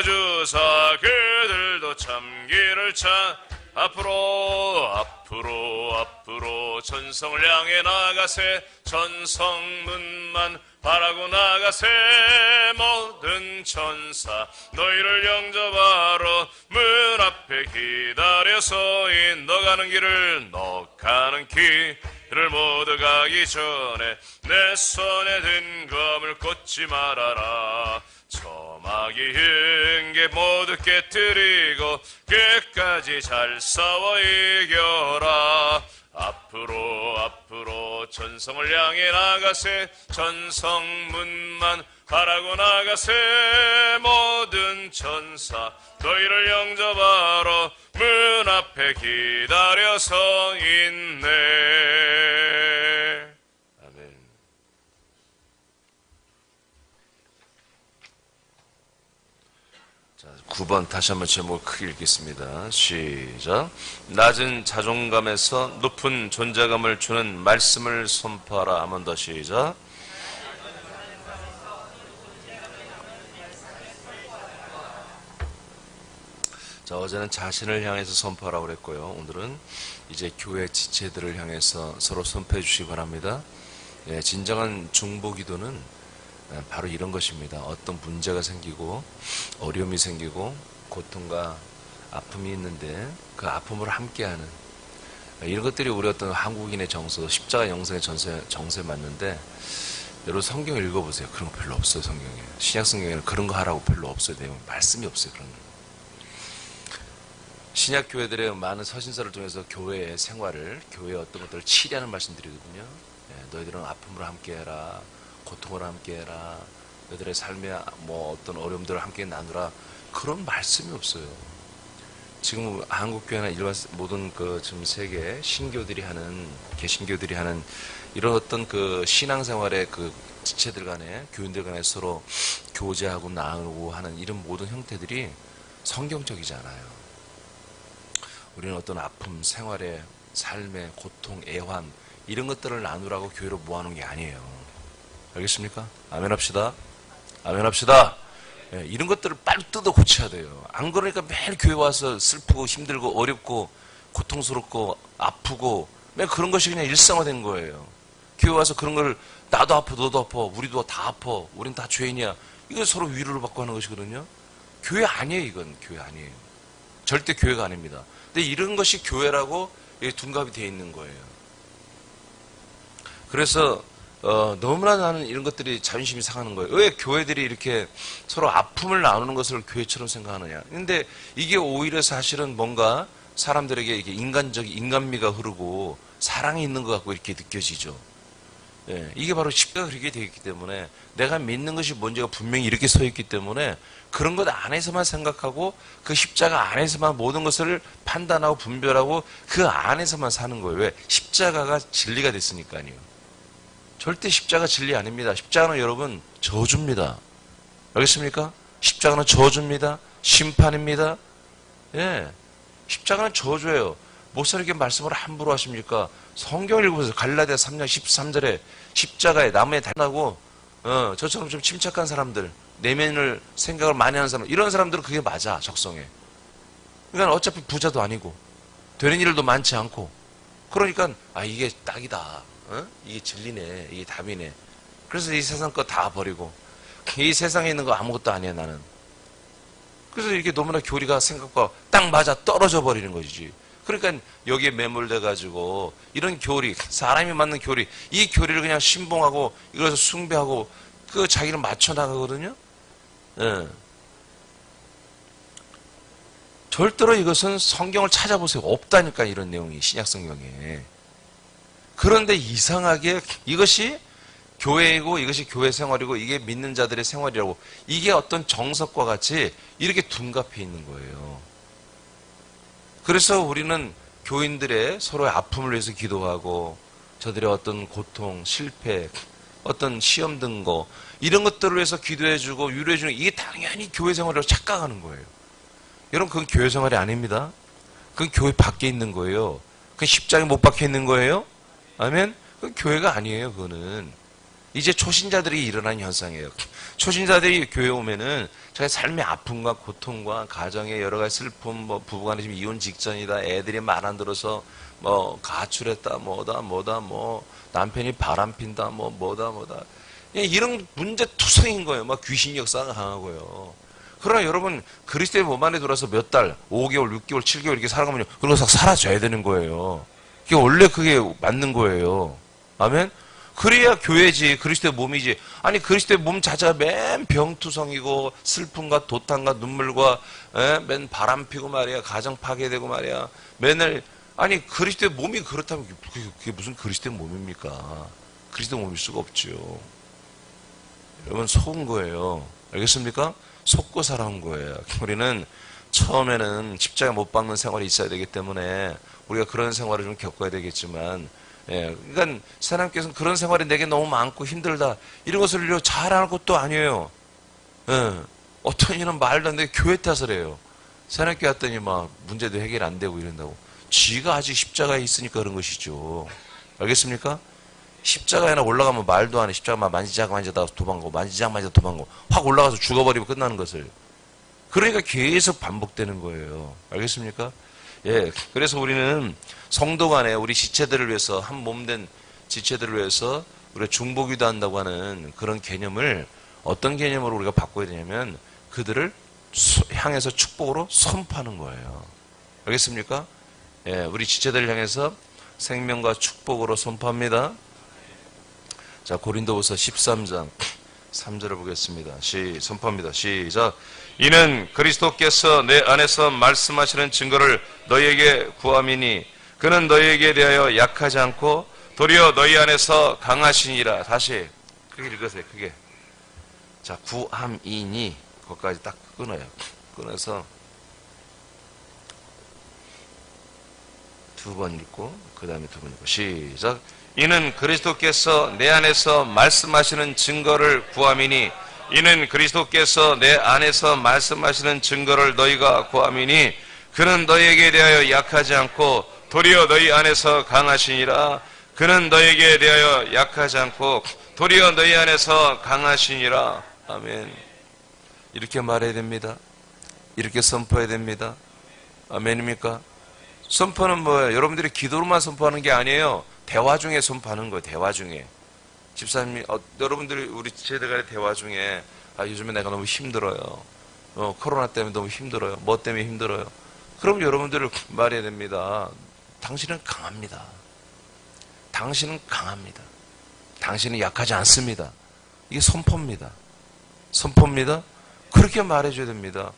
주사 그들도 참기를 찾 앞으로 전성을 향해 나가세. 전성문만 바라고 나가세. 모든 천사 너희를 영접하러 문 앞에 기다려서 너 가는 길을 모두 가기 전에 내 손에 든 검을 꽂지 말아라. 저마귀 흥계 모두 깨뜨리고 끝까지 잘 싸워 이겨라. 앞으로 전성을 향해 나가세. 전성문만 바라고 나가세. 모든 천사 너희를 영접하러 문 앞에 기다려서 있네. 아멘. 자, 9번 다시 한번 제목을 크게 읽겠습니다. 시작. 낮은 자존감에서 높은 존재감을 주는 말씀을 선포하라. 한 번 더 시작. 자, 어제는 자신을 향해서 선포하라고 그랬고요. 오늘은 이제 교회 지체들을 향해서 서로 선포해 주시기 바랍니다. 예, 진정한 중보기도는 바로 이런 것입니다. 어떤 문제가 생기고 어려움이 생기고 고통과 아픔이 있는데 그 아픔을 함께하는 이런 것들이 우리 어떤 한국인의 정서, 십자가 영성의 정서에 맞는데, 여러분 성경 읽어보세요. 그런 거 별로 없어요. 성경에. 신약 성경에는 그런 거 하라고 별로 없어요. 내용 말씀이 없어요. 그런 거. 신약 교회들의 많은 서신서를 통해서 교회의 생활을, 교회의 어떤 것들을 치리하는 말씀드리거든요. 너희들은 아픔으로 함께해라, 고통을 함께해라, 너희들의 삶의 어떤 어려움들을 함께 나누라, 그런 말씀이 없어요. 지금 한국교회나 일반 모든 지금 세계 신교들이 하는, 개신교들이 하는 이런 어떤 신앙생활의 지체들 간에, 교인들 간에 서로 교제하고 나누고 하는 이런 모든 형태들이 성경적이지 않아요. 우리는 어떤 아픔, 생활의, 삶의 고통, 애환 이런 것들을 나누라고 교회로 모아놓은 게 아니에요. 알겠습니까? 아멘 합시다. 아멘 합시다. 예, 이런 것들을 빨리 뜯어 고쳐야 돼요. 안 그러니까 매일 교회 와서 슬프고 힘들고 어렵고 고통스럽고 아프고 매일 그런 것이 그냥 일상화된 거예요. 교회 와서 그런 걸 나도 아파, 너도 아파, 우리도 다 아파, 우린 다 죄인이야, 이거 서로 위로를 받고 하는 것이거든요. 교회 아니에요. 이건 교회 아니에요. 절대 교회가 아닙니다. 근데 이런 것이 교회라고 둔갑이 되어 있는 거예요. 그래서 너무나 나는 이런 것들이 자존심이 상하는 거예요. 왜 교회들이 이렇게 서로 아픔을 나누는 것을 교회처럼 생각하느냐. 근데 이게 오히려 사실은 뭔가 사람들에게 이게 인간미가 흐르고 사랑이 있는 것 같고 이렇게 느껴지죠. 예, 이게 바로 십자가가 그렇게 되어 있기 때문에, 내가 믿는 것이 뭔지가 분명히 이렇게 서 있기 때문에 그런 것 안에서만 생각하고 그 십자가 안에서만 모든 것을 판단하고 분별하고 그 안에서만 사는 거예요. 왜? 십자가가 진리가 됐으니까요. 절대 십자가 진리 아닙니다. 십자가는 여러분 저주입니다. 알겠습니까? 십자가는 저주입니다. 심판입니다. 예, 십자가는 저주예요. 목사님께 말씀을 함부로 하십니까? 성경을 읽어보세요. 갈라디아 3장 13절에 십자가에 나무에 달라고 저처럼 좀 침착한 사람들, 내면을 생각을 많이 하는 사람, 이런 사람들은 그게 맞아. 적성에. 그러니까 어차피 부자도 아니고 되는 일도 많지 않고, 그러니까 이게 딱이다, 이게 진리네, 이게 답이네. 그래서 이 세상 거 다 버리고 이 세상에 있는 거 아무것도 아니야 나는. 그래서 이렇게 너무나 교리가 생각과 딱 맞아 떨어져 버리는 것이지. 그러니까 여기에 매몰돼 가지고 이런 교리, 사람이 맞는 교리, 이 교리를 그냥 신봉하고 이것을 숭배하고 자기를 맞춰 나가거든요. 예. 절대로 이것은 성경을 찾아보세요. 없다니까, 이런 내용이 신약 성경에. 그런데 이상하게 이것이 교회이고 이것이 교회 생활이고 이게 믿는 자들의 생활이라고, 이게 어떤 정석과 같이 이렇게 둔갑해 있는 거예요. 그래서 우리는 교인들의 서로의 아픔을 위해서 기도하고, 저들의 어떤 고통, 실패, 어떤 시험 든 거, 이런 것들을 위해서 기도해주고 위로해주는, 이게 당연히 교회 생활이라고 착각하는 거예요. 여러분, 그건 교회 생활이 아닙니다. 그건 교회 밖에 있는 거예요. 그건 십자가에 못 박혀 있는 거예요. 아멘? 그건 교회가 아니에요. 그거는 이제 초신자들이 일어난 현상이에요. 초신자들이 교회 오면은 자기 삶의 아픔과 고통과 가정의 여러 가지 슬픔, 뭐 부부간에 지금 이혼 직전이다, 애들이 말 안 들어서 뭐 가출했다, 뭐다, 뭐 남편이 바람핀다, 뭐다. 이런 문제 투성인 거예요. 막 귀신 역사가 강하고요. 그러나 여러분 그리스도의 몸 안에 들어서 몇 달, 5개월, 6개월, 7개월 이렇게 살아가면요, 그런 거 사라져야 되는 거예요. 그게 원래 그게 맞는 거예요. 아멘. 그래야 교회지, 그리스도의 몸이지. 아니 그리스도의 몸 자체가 맨 병투성이고 슬픔과 도탄과 눈물과 맨 바람피고 말이야, 가정 파괴되고 말이야, 맨날. 아니 그리스도의 몸이 그렇다면 그게 무슨 그리스도의 몸입니까? 그리스도의 몸일 수가 없죠. 여러분 속은 거예요. 알겠습니까? 속고 살아온 거예요. 우리는 처음에는 십자가 못 박는 생활이 있어야 되기 때문에 우리가 그런 생활을 좀 겪어야 되겠지만, 그러니까 하나님께서는 그런 생활이 내게 너무 많고 힘들다, 이런 것을 잘할 것도 아니에요. 어떤 이는 말도 안 되게 교회 탓을 해요. 하나님께 왔더니 막 문제도 해결 안 되고 이런다고. 쥐가 아직 십자가에 있으니까 그런 것이죠. 알겠습니까? 십자가에 하나 올라가면 말도 안 해. 십자가만 만지다 도망가고 만지다 도망가고 확 올라가서 죽어버리면 끝나는 것을. 그러니까 계속 반복되는 거예요. 알겠습니까? 예. 그래서 우리는 성도 간에 우리 지체들을 위해서, 한 몸된 지체들을 위해서 우리가 중보기도 한다고 하는 그런 개념을 어떤 개념으로 우리가 바꿔야 되냐면 그들을 향해서 축복으로 선포하는 거예요. 알겠습니까? 예. 우리 지체들을 향해서 생명과 축복으로 선포합니다. 자, 고린도후서 13장 3절을 보겠습니다. 선포합니다. 시작. 이는 그리스도께서 내 안에서 말씀하시는 증거를 너희에게 구함이니 그는 너희에게 대하여 약하지 않고 도리어 너희 안에서 강하시니라. 다시 크게 읽으세요. 크게. 자, 구함이니 거기까지 딱 끊어요. 끊어서 두 번 읽고 그 다음에 두 번 읽고 시작. 이는 그리스도께서 내 안에서 말씀하시는 증거를 구함이니 이는 그리스도께서 내 안에서 말씀하시는 증거를 너희가 구함이니 그는 너희에게 대하여 약하지 않고 도리어 너희 안에서 강하시니라. 그는 너희에게 대하여 약하지 않고 도리어 너희 안에서 강하시니라. 아멘. 이렇게 말해야 됩니다. 이렇게 선포해야 됩니다. 아멘입니까? 선포는 뭐예요? 여러분들이 기도로만 선포하는 게 아니에요. 대화 중에 선포하는 거예요. 대화 중에. 집사님이, 여러분들이 우리 지체들 간의 대화 중에, 요즘에 내가 너무 힘들어요. 코로나 때문에 너무 힘들어요. 뭐 때문에 힘들어요. 그럼 여러분들을 말해야 됩니다. 당신은 강합니다. 당신은 강합니다. 당신은 약하지 않습니다. 이게 선포입니다. 선포입니다. 그렇게 말해줘야 됩니다.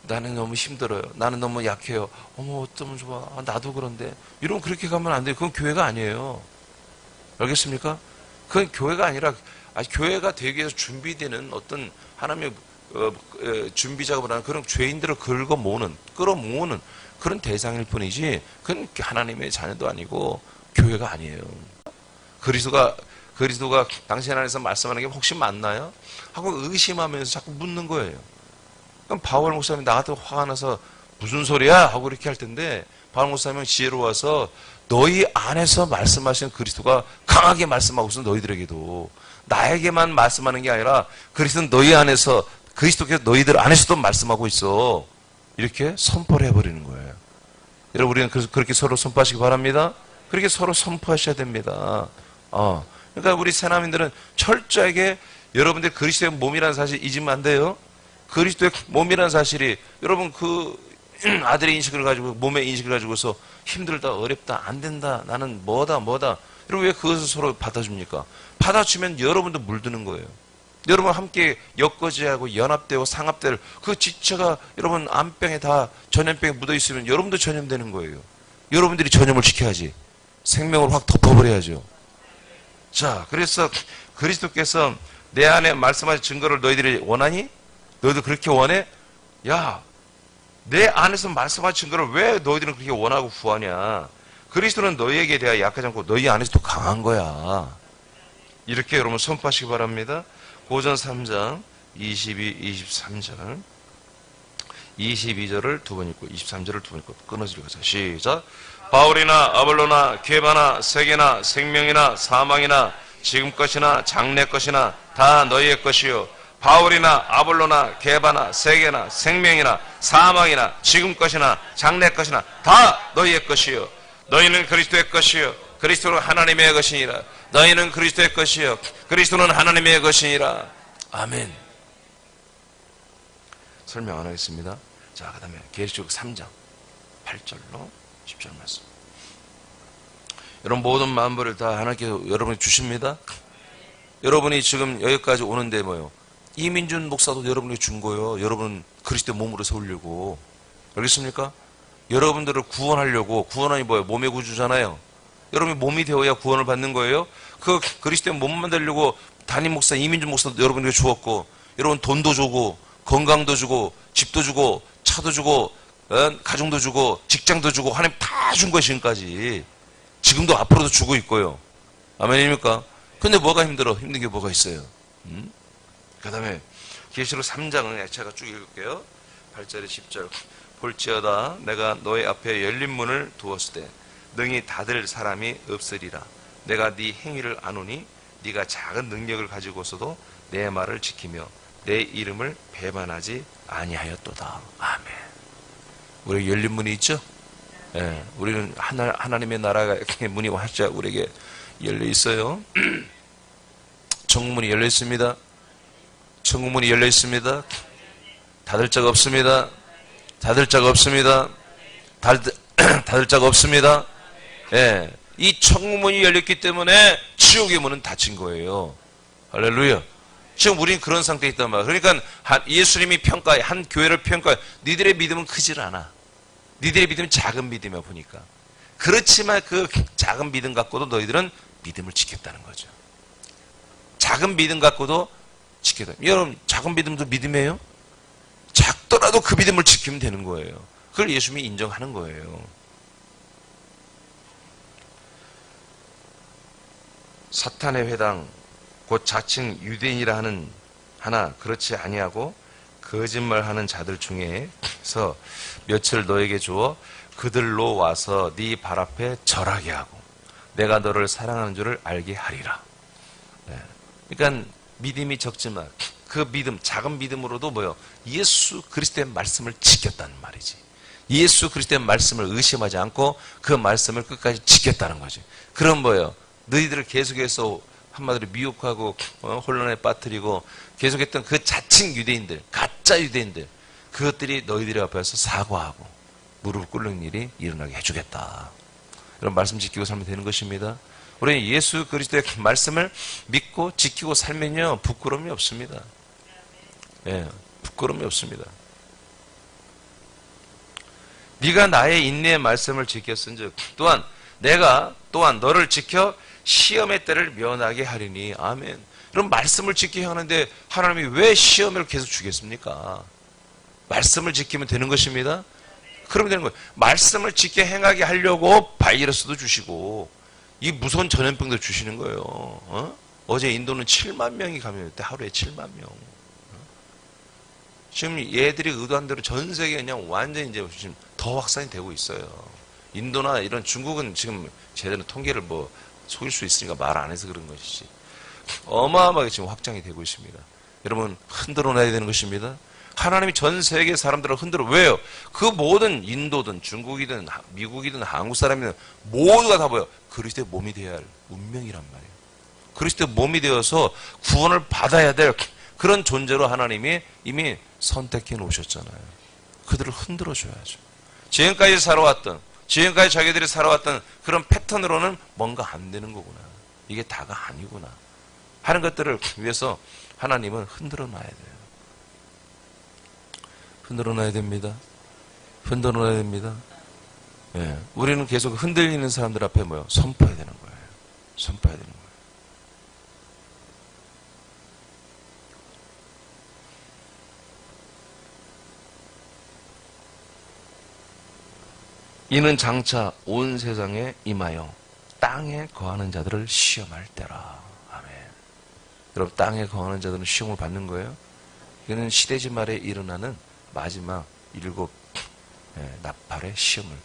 나는 너무 힘들어요. 나는 너무 약해요. 어머, 어쩌면 좋아. 나도 그런데. 이러면 그렇게 가면 안 돼요. 그건 교회가 아니에요. 알겠습니까? 그건 교회가 아니라, 교회가 되기 위해서 준비되는 어떤 하나님의 준비 작업을 하는 그런 죄인들을 끌어모으는 그런 대상일 뿐이지, 그건 하나님의 자녀도 아니고 교회가 아니에요. 그리스도가 당신 안에서 말씀하는 게 혹시 맞나요? 하고 의심하면서 자꾸 묻는 거예요. 그럼 바울 목사님이 나 같은 화가 나서 무슨 소리야? 하고 이렇게 할 텐데, 바울 목사님은 지혜로워서 너희 안에서 말씀하시는 그리스도가 강하게 말씀하고서 너희들에게도, 나에게만 말씀하는 게 아니라 그리스도는 너희 안에서, 그리스도께서 너희들 안에서도 말씀하고 있어. 이렇게 선포를 해버리는 거예요. 여러분, 우리는 그래서 그렇게 서로 선포하시기 바랍니다. 그렇게 서로 선포하셔야 됩니다. 그러니까 우리 새나민들은 철저하게 여러분들 그리스도의 몸이라는 사실 잊으면 안 돼요. 그리스도의 몸이라는 사실이, 여러분 그 아들의 인식을 가지고, 몸의 인식을 가지고서 힘들다, 어렵다, 안 된다, 나는 뭐다. 여러분 왜 그것을 서로 받아줍니까? 받아주면 여러분도 물드는 거예요. 여러분 함께 엮어져야하고 연합되고 상합될 그 지체가 여러분 암병에 다 전염병에 묻어있으면 여러분도 전염되는 거예요. 여러분들이 전염을 지켜야지. 생명을 확 덮어버려야죠. 자, 그래서 그리스도께서 내 안에 말씀하신 증거를 너희들이 원하니? 너희도 그렇게 원해? 야, 내 안에서 말씀하신 증거를 왜 너희들은 그렇게 원하고 구하냐? 그리스도는 너희에게 대하여 약하지 않고 너희 안에서도 강한 거야. 이렇게 여러분 선포하시기 바랍니다. 고전 3장 22, 23절 22절을 두 번 읽고 23절을 두 번 읽고 끊어지려 가자. 시작. 바울이나 아볼로나 게바나 세계나 생명이나 사망이나 지금 것이나 장래 것이나 다 너희의 것이요 바울이나 아볼로나 게바나 세계나 생명이나 사망이나 지금 것이나 장래 것이나 다 너희의 것이요 너희는 그리스도의 것이요 그리스도는 하나님의 것이니라. 너희는 그리스도의 것이요 그리스도는 하나님의 것이니라. 아멘. 설명 안 하겠습니다. 자, 그 다음에 계시록 3장 8절로 10절 말씀. 여러분 모든 만물을 다 하나님께서 여러분이 주십니다. 여러분이 지금 여기까지 오는데 뭐요? 이민준 목사도 여러분에게 준 거예요. 여러분 그리스도의 몸으로 세우려고. 알겠습니까? 여러분들을 구원하려고. 구원하니 뭐예요? 몸의 구주잖아요. 여러분이 몸이 되어야 구원을 받는 거예요. 그 그리스도의 몸 만들려고 담임 목사, 이민준 목사도 여러분에게 주었고, 여러분 돈도 주고, 건강도 주고, 집도 주고, 차도 주고, 가정도 주고, 직장도 주고, 하나님 다 준 거예요, 지금까지. 지금도 앞으로도 주고 있고요. 아멘입니까? 근데 뭐가 힘들어? 힘든 게 뭐가 있어요? 그 다음에 계시록 3장은 제가 쭉 읽을게요. 8절에 10절. 볼지어다 내가 너의 앞에 열린 문을 두었을 때 능히 닫을 사람이 없으리라. 내가 네 행위를 아노니 네가 작은 능력을 가지고서도 내 말을 지키며 내 이름을 배반하지 아니하였도다. 아멘. 우리 열린 문이 있죠? 예, 우리는 하나님의 나라가 문이 활짝 우리에게 열려 있어요. 천국문이 열려 있습니다. 천국문이 열려 있습니다. 닫을 자가 없습니다. 닫을 자가 없습니다. 닫을 자가 없습니다. 예, 이 천국문이 열렸기 때문에 지옥의 문은 닫힌 거예요. 할렐루야. 지금 우리는 그런 상태에 있단 말이에요. 그러니까 예수님이 평가해, 한 교회를 평가해. 니들의 믿음은 크질 않아. 니들의 믿음은 작은 믿음이야 보니까. 그렇지만 그 작은 믿음 갖고도 너희들은 믿음을 지켰다는 거죠. 작은 믿음 갖고도 지켰다. 여러분 작은 믿음도 믿음이에요? 작더라도 그 믿음을 지키면 되는 거예요. 그걸 예수님이 인정하는 거예요. 사탄의 회당 곧 자칭 유대인이라 하나 그렇지 아니하고 거짓말하는 자들 중에서 며칠 너에게 주어 그들로 와서 네 발 앞에 절하게 하고 내가 너를 사랑하는 줄을 알게 하리라. 네. 그러니까 믿음이 적지만 그 믿음, 작은 믿음으로도 뭐요? 예수 그리스도의 말씀을 지켰다는 말이지. 예수 그리스도의 말씀을 의심하지 않고 그 말씀을 끝까지 지켰다는 거지. 그럼 뭐예요? 너희들을 계속해서 한마디로 미혹하고 혼란에 빠뜨리고 계속했던 그 자칭 유대인들, 가짜 유대인들, 그것들이 너희들의 앞에서 사과하고 무릎 꿇는 일이 일어나게 해주겠다. 이런 말씀 지키고 살면 되는 것입니다. 우리는 예수 그리스도의 말씀을 믿고 지키고 살면요 부끄러움이 없습니다. 예, 부끄러움이 없습니다. 네가 나의 인내의 말씀을 지켰은즉 또한 내가 또한 너를 지켜 시험의 때를 면하게 하리니. 아멘. 그럼 말씀을 지켜야 하는데 하나님이 왜 시험을 계속 주겠습니까? 말씀을 지키면 되는 것입니다. 그러면 되는 거예요. 말씀을 지켜 행하게 하려고 바이러스도 주시고 이 무서운 전염병도 주시는 거예요. 어제 인도는 7만 명이 감염됐대. 하루에 7만 명. 지금 얘들이 의도한 대로 전 세계에 그냥 완전히 이제 지금 더 확산이 되고 있어요. 인도나 이런 중국은 지금 제대로 통계를 뭐 속일 수 있으니까 말 안 해서 그런 것이지. 어마어마하게 지금 확장이 되고 있습니다. 여러분 흔들어 놔야 되는 것입니다. 하나님이 전 세계 사람들을 흔들어. 왜요? 그 모든 인도든 중국이든 미국이든 한국 사람이든 모두가 다 뭐예요? 그리스도의 몸이 되어야 할 운명이란 말이에요. 그리스도의 몸이 되어서 구원을 받아야 될 그런 존재로 하나님이 이미 선택해 놓으셨잖아요. 그들을 흔들어 줘야죠. 지금까지 자기들이 살아왔던 그런 패턴으로는 뭔가 안 되는 거구나. 이게 다가 아니구나. 하는 것들을 위해서 하나님은 흔들어 놔야 돼요. 흔들어 놔야 됩니다. 흔들어 놔야 됩니다. 예, 우리는 계속 흔들리는 사람들 앞에 뭐요? 선포해야 되는 거예요. 선포해야 되는 거예요. 이는 장차 온 세상에 임하여 땅에 거하는 자들을 시험할 때라. 아멘. 여러분 땅에 거하는 자들은 시험을 받는 거예요. 이거는 시대지 말에 일어나는 마지막 7 나팔의 시험을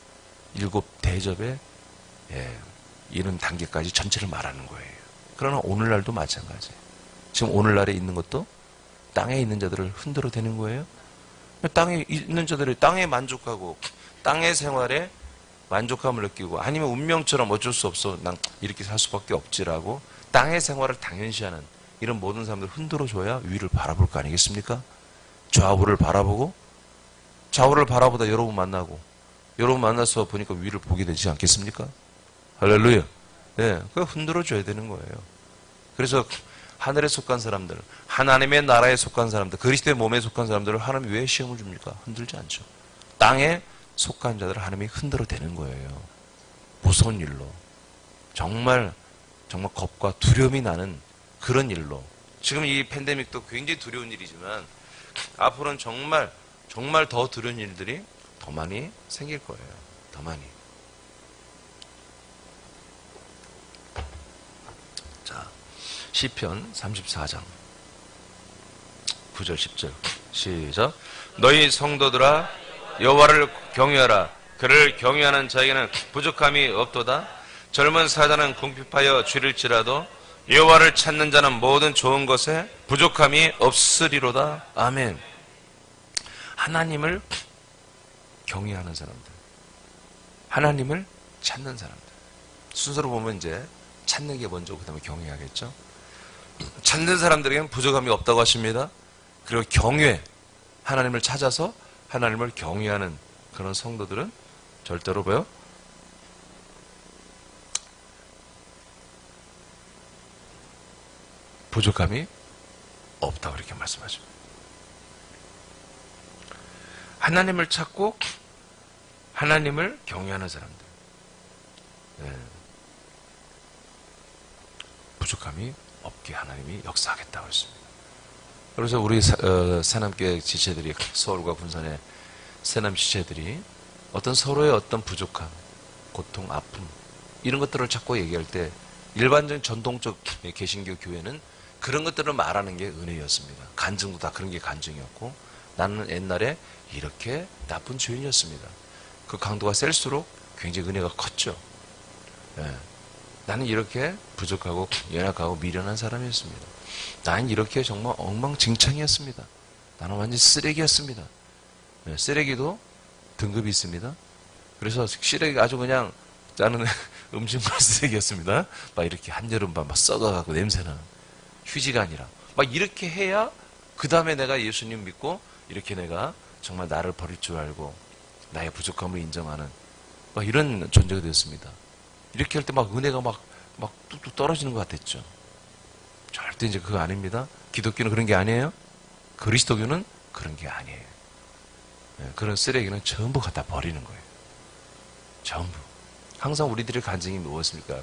7 대접의 이런 단계까지 전체를 말하는 거예요. 그러나 오늘날도 마찬가지예요. 지금 오늘날에 있는 것도 땅에 있는 자들을 흔들어 대는 거예요. 땅에 있는 자들이 땅에 만족하고 땅의 생활에 만족감을 느끼고 아니면 운명처럼 어쩔 수 없어 난 이렇게 살 수밖에 없지라고 땅의 생활을 당연시하는 이런 모든 사람들 흔들어줘야 위를 바라볼 거 아니겠습니까? 좌우를 바라보고 좌우를 바라보다 여러분 만나고 여러분 만나서 보니까 위를 보게 되지 않겠습니까? 할렐루야. 네, 그거 흔들어줘야 되는 거예요. 그래서 하늘에 속한 사람들, 하나님의 나라에 속한 사람들, 그리스도의 몸에 속한 사람들을 하나님이 왜 시험을 줍니까? 흔들지 않죠. 땅에 속한 자들을 하나님이 흔들어 대는 거예요. 무서운 일로. 정말 겁과 두려움이 나는 그런 일로. 지금 이 팬데믹도 굉장히 두려운 일이지만 앞으로는 정말 더 두려운 일들이 더 많이 생길 거예요. 더 많이. 자, 시편 34장 9절 10절 시작. 너희 성도들아 여호와를 경외하라. 그를 경외하는 자에게는 부족함이 없도다. 젊은 사자는 궁핍하여 쥐를지라도 여호와를 찾는 자는 모든 좋은 것에 부족함이 없으리로다. 아멘. 하나님을 경외하는 사람들, 하나님을 찾는 사람들. 순서로 보면 이제 찾는 게 먼저, 그 다음에 경외하겠죠. 찾는 사람들에게는 부족함이 없다고 하십니다. 그리고 경외, 하나님을 찾아서 하나님을 경외하는 그런 성도들은 절대로 뭐요? 부족함이 없다고 이렇게 말씀하십니다. 하나님을 찾고 하나님을 경외하는 사람들. 네. 부족함이 없게 하나님이 역사하겠다고 했습니다. 그래서 우리 새남교회 지체들이, 서울과 군산의 새남 지체들이 어떤 서로의 어떤 부족함, 고통, 아픔 이런 것들을 자꾸 얘기할 때 일반적인 전통적 개신교 교회는 그런 것들을 말하는 게 은혜였습니다. 간증도 다 그런 게 간증이었고, 나는 옛날에 이렇게 나쁜 죄인이었습니다. 그 강도가 셀수록 굉장히 은혜가 컸죠. 예. 나는 이렇게 부족하고 연약하고 미련한 사람이었습니다. 나는 이렇게 정말 엉망진창이었습니다. 나는 완전 쓰레기였습니다. 예, 쓰레기도 등급이 있습니다. 그래서 쓰레기 아주 그냥 나는 음식물 쓰레기였습니다. 막 이렇게 한여름밤 막 썩어가고 냄새나는 휴지가 아니라 막 이렇게 해야 그 다음에 내가 예수님 믿고 이렇게 내가 정말 나를 버릴 줄 알고 나의 부족함을 인정하는 막 이런 존재가 되었습니다. 이렇게 할 때 막 은혜가 막 뚝뚝 떨어지는 것 같았죠. 절대 이제 그거 아닙니다. 기독교는 그런 게 아니에요. 그리스도교는 그런 게 아니에요. 네, 그런 쓰레기는 전부 갖다 버리는 거예요. 전부. 항상 우리들의 간증이 무엇입니까?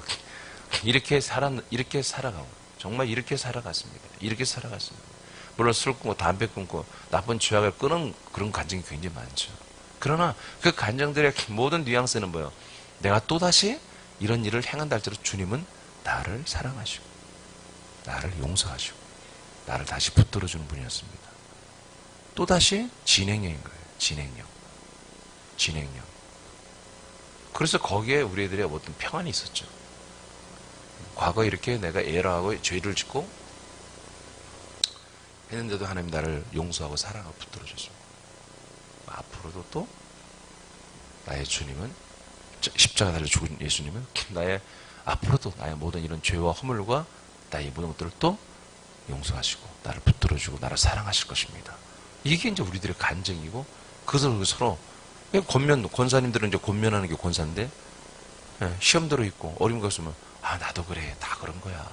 이렇게 살아가고, 정말 이렇게 살아갔습니다. 이렇게 살아갔습니다. 물론 술 끊고 담배 끊고 나쁜 죄악을 끊은 그런 간증이 굉장히 많죠. 그러나 그 간증들의 모든 뉘앙스는 뭐예요? 내가 또다시 이런 일을 행한다 할지라도 주님은 나를 사랑하시고 나를 용서하시고 나를 다시 붙들어주는 분이었습니다. 또다시 진행형인 거예요. 진행형. 그래서 거기에 우리 애들의 어떤 평안이 있었죠. 과거에 이렇게 내가 에러하고 죄를 짓고 했는데도 하나님 나를 용서하고 사랑하고 붙들어줬습니다. 앞으로도 또 나의 주님은, 십자가 달려 죽은 예수님은 앞으로도 나의 모든 이런 죄와 허물과 나의 모든 것들을 또 용서하시고 나를 붙들어주고 나를 사랑하실 것입니다. 이게 이제 우리들의 간증이고, 그것을 서로 권사님들은 이제 권면하는 게 권사인데, 시험 들어 있고 어려움가 있으면 나도 그래, 다 그런 거야,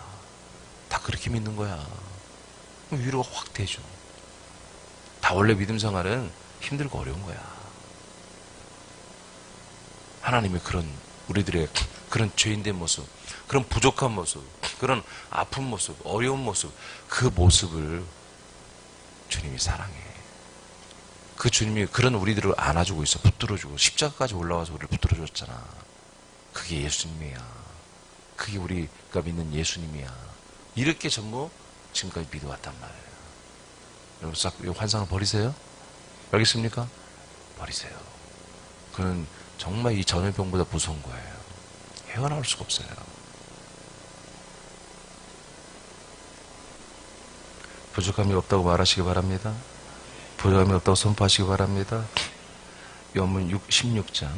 다 그렇게 믿는 거야, 위로가 확 되죠. 다 원래 믿음 생활은 힘들고 어려운 거야. 하나님의 그런 우리들의 그런 죄인된 모습, 그런 부족한 모습, 그런 아픈 모습, 어려운 모습, 그 모습을 주님이 사랑해. 그 주님이 그런 우리들을 안아주고 있어. 붙들어주고 십자가까지 올라와서 우리를 붙들어줬잖아. 그게 예수님이야. 그게 우리가 믿는 예수님이야. 이렇게 전부 지금까지 믿어왔단 말이에요. 여러분 싹 이 환상을 버리세요. 알겠습니까? 버리세요. 그는 정말 이 전염병보다 무서운 거예요. 헤어나올 수가 없어요. 부족함이 없다고 말하시기 바랍니다. 부족함이 없다고 선포하시기 바랍니다. 요한복음 16장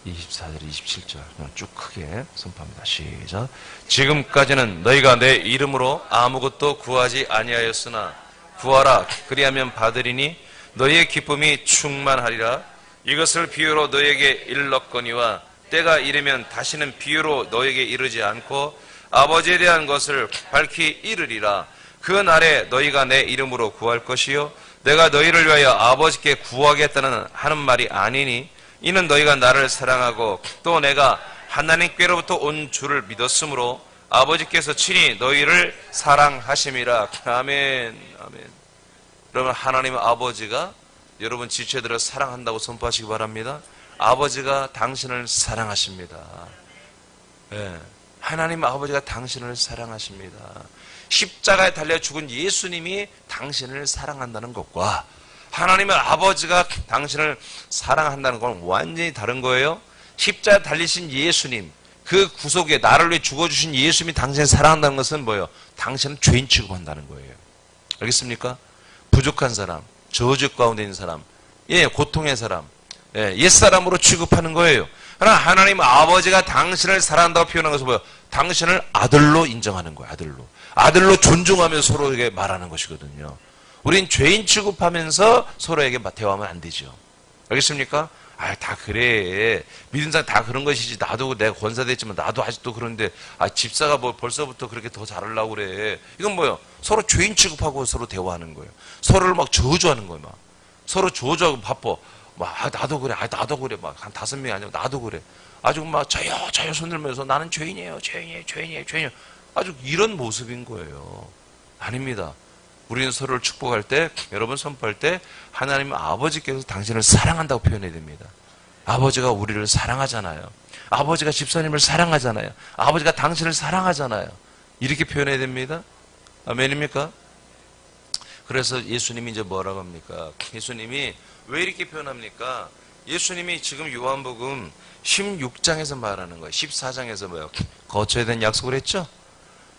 24절 27절 쭉 크게 선포합니다. 시작. 지금까지는 너희가 내 이름으로 아무것도 구하지 아니하였으나 구하라 그리하면 받으리니 너희의 기쁨이 충만하리라. 이것을 비유로 너희에게 일렀거니와 때가 이르면 다시는 비유로 너희에게 이르지 않고 아버지에 대한 것을 밝히 이르리라. 그 날에 너희가 내 이름으로 구할 것이요 내가 너희를 위하여 아버지께 구하겠다는 하는 말이 아니니 이는 너희가 나를 사랑하고 또 내가 하나님께로부터 온 줄을 믿었으므로 아버지께서 친히 너희를 사랑하심이라. 아멘. 아멘. 여러분, 하나님 아버지가 여러분 지체들을 사랑한다고 선포하시기 바랍니다. 아버지가 당신을 사랑하십니다. 네. 하나님 아버지가 당신을 사랑하십니다. 십자가에 달려 죽은 예수님이 당신을 사랑한다는 것과 하나님의 아버지가 당신을 사랑한다는 건 완전히 다른 거예요. 십자가에 달리신 예수님, 그 구속에 나를 위해 죽어주신 예수님이 당신을 사랑한다는 것은 뭐예요? 당신은 죄인 취급한다는 거예요. 알겠습니까? 부족한 사람, 저주 가운데 있는 사람, 고통의 사람, 옛사람으로 취급하는 거예요. 그러나 하나님 아버지가 당신을 사랑한다고 표현한 것은 뭐예요? 당신을 아들로 인정하는 거예요. 아들로 존중하면서 서로에게 말하는 것이거든요. 우린 죄인 취급하면서 서로에게 대화하면 안 되죠. 알겠습니까? 다 그래. 믿는 사람 다 그런 것이지. 나도 내가 권사됐지만 나도 아직도 그런데 집사가 뭐 벌써부터 그렇게 더 잘하려고 그래. 이건 뭐예요? 서로 죄인 취급하고 서로 대화하는 거예요. 서로를 막 저주하는 거예요. 막 서로 저주하고 바빠. 나도 그래. 나도 그래. 막 한 5명이 아니고 나도 그래. 아주 막 저요 손 들면서 나는 죄인이에요. 아주 이런 모습인 거예요. 아닙니다. 우리는 서로를 축복할 때, 여러분 선포할 때 하나님 아버지께서 당신을 사랑한다고 표현해야 됩니다. 아버지가 우리를 사랑하잖아요. 아버지가 집사님을 사랑하잖아요. 아버지가 당신을 사랑하잖아요. 이렇게 표현해야 됩니다. 아멘입니까? 그래서 예수님이 이제 뭐라고 합니까? 예수님이 왜 이렇게 표현합니까? 예수님이 지금 요한복음 16장에서 말하는 거예요. 14장에서 뭐예요? 거처에 대한 약속을 했죠?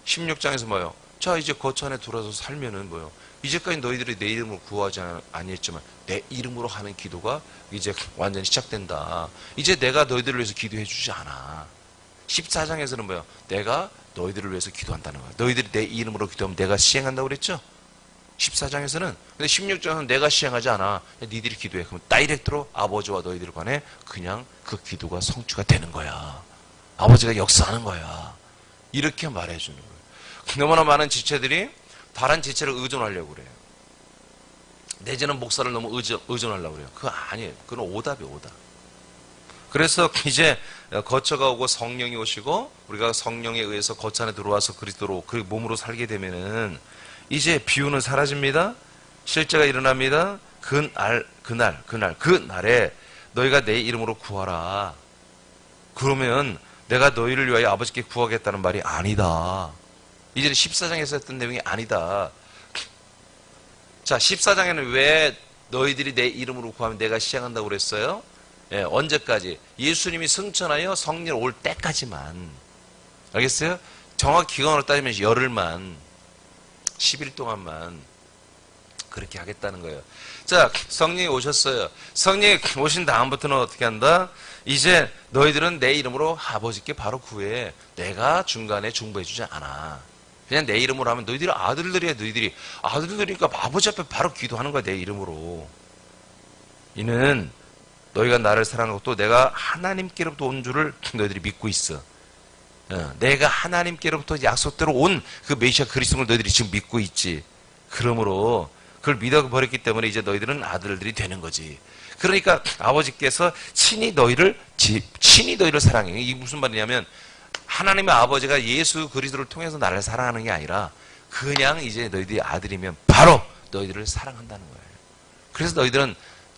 16장에서 뭐예요? 자, 이제 거처 안에 들어와서 살면은 뭐요? 이제까지 너희들이 내 이름으로 구하지 아니했지만 내 이름으로 하는 기도가 이제 완전히 시작된다. 이제 내가 너희들을 위해서 기도해 주지 않아. 14장에서는 뭐요? 내가 너희들을 위해서 기도한다는 거야. 너희들이 내 이름으로 기도하면 내가 시행한다고 그랬죠? 14장에서는. 근데 16장은 내가 시행하지 않아. 니들이 기도해. 그럼 다이렉트로 아버지와 너희들 간에 그냥 그 기도가 성취가 되는 거야. 아버지가 역사하는 거야. 이렇게 말해주는 거예요. 너무나 많은 지체들이 다른 지체를 의존하려고 그래요. 내지는 목사를 너무 의존하려고 그래요. 그거 아니에요. 그건 오답이에요, 오답. 그래서 이제 거처가 오고 성령이 오시고 우리가 성령에 의해서 거처 안에 들어와서 그리스도로 그 몸으로 살게 되면은 이제 비유는 사라집니다. 실제가 일어납니다. 그날에 너희가 내 이름으로 구하라. 그러면 내가 너희를 위하여 아버지께 구하겠다는 말이 아니다. 이제는 14장에서 했던 내용이 아니다. 자, 14장에는 왜 너희들이 내 이름으로 구하면 내가 시행한다고 그랬어요? 언제까지? 예수님이 승천하여 성령 올 때까지만. 알겠어요? 정확히 기간으로 따지면 열흘만, 10일 동안만 그렇게 하겠다는 거예요. 자, 성령이 오셨어요. 성령이 오신 다음부터는 어떻게 한다? 이제 너희들은 내 이름으로 아버지께 바로 구해. 내가 중간에 중보해주지 않아. 그냥 내 이름으로 하면 너희들이 아들들이야. 너희들이 아들들이니까 아버지 앞에 바로 기도하는 거야. 내 이름으로. 이는 너희가 나를 사랑하고 또 내가 하나님께로부터 온 줄을 너희들이 믿고 있어. 내가 하나님께로부터 약속대로 온 그 메시아 그리스도를 너희들이 지금 믿고 있지. 그러므로 그걸 믿어버렸기 때문에 이제 너희들은 아들들이 되는 거지. 그러니까 아버지께서 친히 너희를 사랑해. 이게 무슨 말이냐면 하나님의 아버지가 예수 그리스도를 통해서 나를 사랑하는 게 아니라 그냥 이제 너희들이 아들이면 바로 너희들을 사랑한다는 거예요. 그래서 너희들은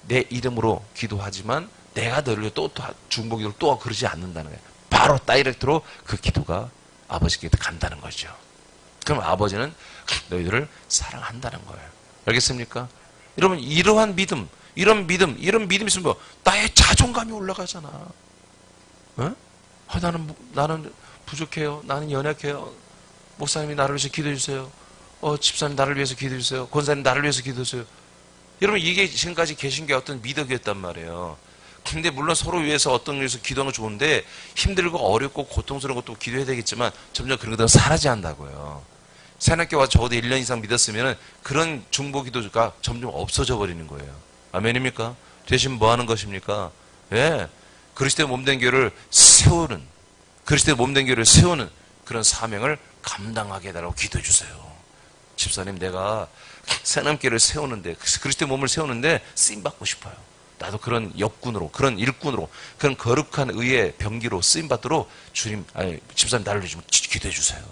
내 이름으로 기도하지만 내가 너희를 또 중보기도를 또 그러지 않는다는 거예요. 바로 다이렉트로 그 기도가 아버지께 간다는 거죠. 그럼 아버지는 너희들을 사랑한다는 거예요. 알겠습니까? 여러분, 이러한 믿음, 이런 믿음 있으면 뭐 나의 자존감이 올라가잖아. 어? 나는 부족해요. 나는 연약해요. 목사님이 나를 위해서 기도해 주세요. 집사님 나를 위해서 기도해 주세요. 권사님 나를 위해서 기도해 주세요. 여러분 이게 지금까지 계신 게 어떤 미덕이었단 말이에요. 근데 물론 서로 위해서 어떤 위해서 기도하는 건 좋은데 힘들고 어렵고 고통스러운 것도 기도해야 되겠지만 점점 그런 것들은 사라져한다고요. 새학교 와서 적어도 1년 이상 믿었으면 그런 중보 기도가 점점 없어져 버리는 거예요. 아멘입니까? 대신 뭐 하는 것입니까? 예. 그리스도의 몸된 교회를 세우는, 그리스도의 몸된 교회를 세우는 그런 사명을 감당하게 해달라고 기도해 주세요. 집사님, 내가 새남교회를 세우는데, 그리스도의 몸을 세우는데 쓰임받고 싶어요. 나도 그런 역군으로, 그런 일꾼으로, 그런 거룩한 의의 병기로 쓰임받도록 주님, 집사님 나를 좀 기도해 주세요.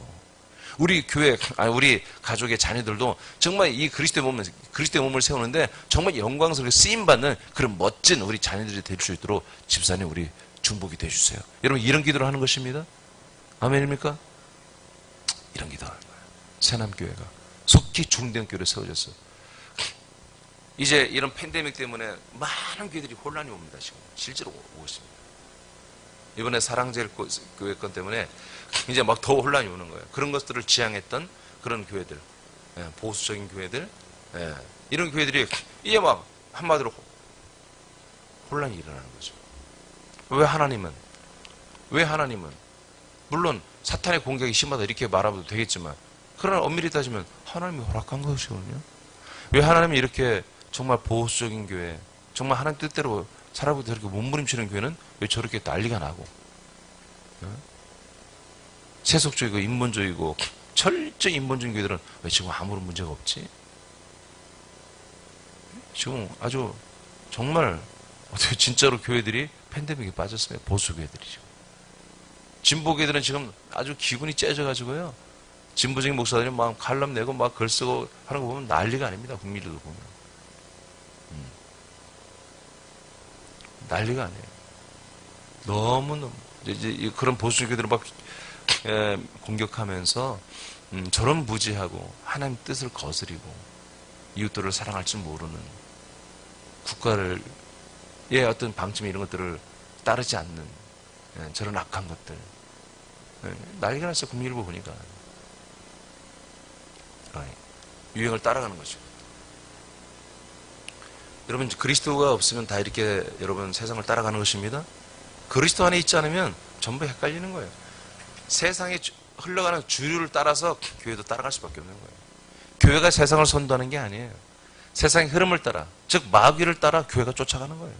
우리 교회, 우리 가족의 자녀들도 정말 이 그리스도의 몸을 세우는데 정말 영광스럽게 쓰임받는 그런 멋진 우리 자녀들이 될 수 있도록 집사님 우리 중보기 해주세요. 여러분 이런 기도를 하는 것입니다. 아멘입니까? 이런 기도를 하는 거예요. 새남교회가 속히 중대형교회를 세워졌어요. 이제 이런 팬데믹 때문에 많은 교회들이 혼란이 옵니다. 지금 실제로 오고 있습니다. 이번에 사랑제일교회 건 때문에 이제 막 더 혼란이 오는 거예요. 그런 것들을 지향했던 그런 교회들, 보수적인 교회들, 이런 교회들이 이제 막 한마디로 혼란이 일어나는 거죠. 왜 하나님은 물론 사탄의 공격이 심하다 이렇게 말하면 되겠지만 그러나 엄밀히 따지면 하나님이 허락한 것이거든요. 왜 하나님이 이렇게 정말 보수적인 교회, 정말 하나님 뜻대로 살아보고 저렇게 몸부림치는 교회는 왜 저렇게 난리가 나고 세속적이고 인본적이고 철저히 인본적인 교회들은 왜 지금 아무런 문제가 없지? 지금 아주 정말 어떻게 진짜로 교회들이 팬데믹에 빠졌습니다. 보수 교회들이죠. 진보 교회들은 지금 아주 기분이 째져가지고요. 진보적인 목사들이 막 칼럼 내고 막 글 쓰고 하는 거 보면 난리가 아닙니다. 국민들도 보면. 난리가 아니에요. 너무너무 이제 그런 보수 교회들을 막 공격하면서 저런 무지하고 하나님 뜻을 거스리고 이웃들을 사랑할 줄 모르는 국가를 어떤 방침 이런 것들을 따르지 않는 저런 악한 것들 난리가 났어요. 국민일보 보니까 유행을 따라가는 거죠. 여러분 그리스도가 없으면 다 이렇게 여러분 세상을 따라가는 것입니다. 그리스도 안에 있지 않으면 전부 헷갈리는 거예요. 세상에 흘러가는 주류를 따라서 교회도 따라갈 수밖에 없는 거예요. 교회가 세상을 선도하는 게 아니에요. 세상의 흐름을 따라, 즉 마귀를 따라 교회가 쫓아가는 거예요.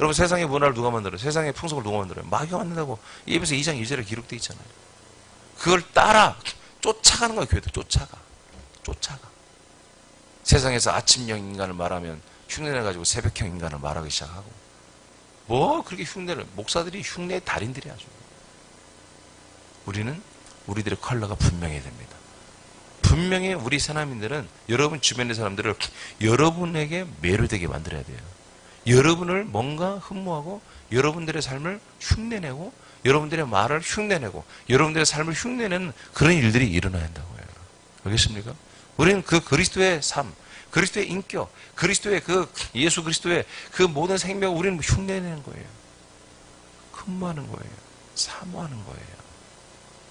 여러분 세상의 문화를 누가 만들어요? 세상의 풍속을 누가 만들어요? 마귀가 만든다고 에베소 2장 2절에 기록되어 있잖아요. 그걸 따라 쫓아가는 거예요. 교회도 쫓아가. 세상에서 아침형 인간을 말하면 흉내내가지고 새벽형 인간을 말하기 시작하고 뭐 그렇게 흉내를 목사들이 흉내의 달인들이 아주 우리는 우리들의 컬러가 분명해야 됩니다. 분명히 우리 새남인들은 여러분 주변의 사람들을 여러분에게 매료되게 만들어야 돼요. 여러분을 뭔가 흠모하고 여러분들의 삶을 흉내내고 여러분들의 말을 흉내내고 여러분들의 삶을 흉내내는 그런 일들이 일어나야 한다고 해요. 알겠습니까? 우리는 그 그리스도의 삶, 그리스도의 인격, 그리스도의 그 예수 그리스도의 그 모든 생명을 우리는 흉내내는 거예요. 흠모하는 거예요. 사모하는 거예요.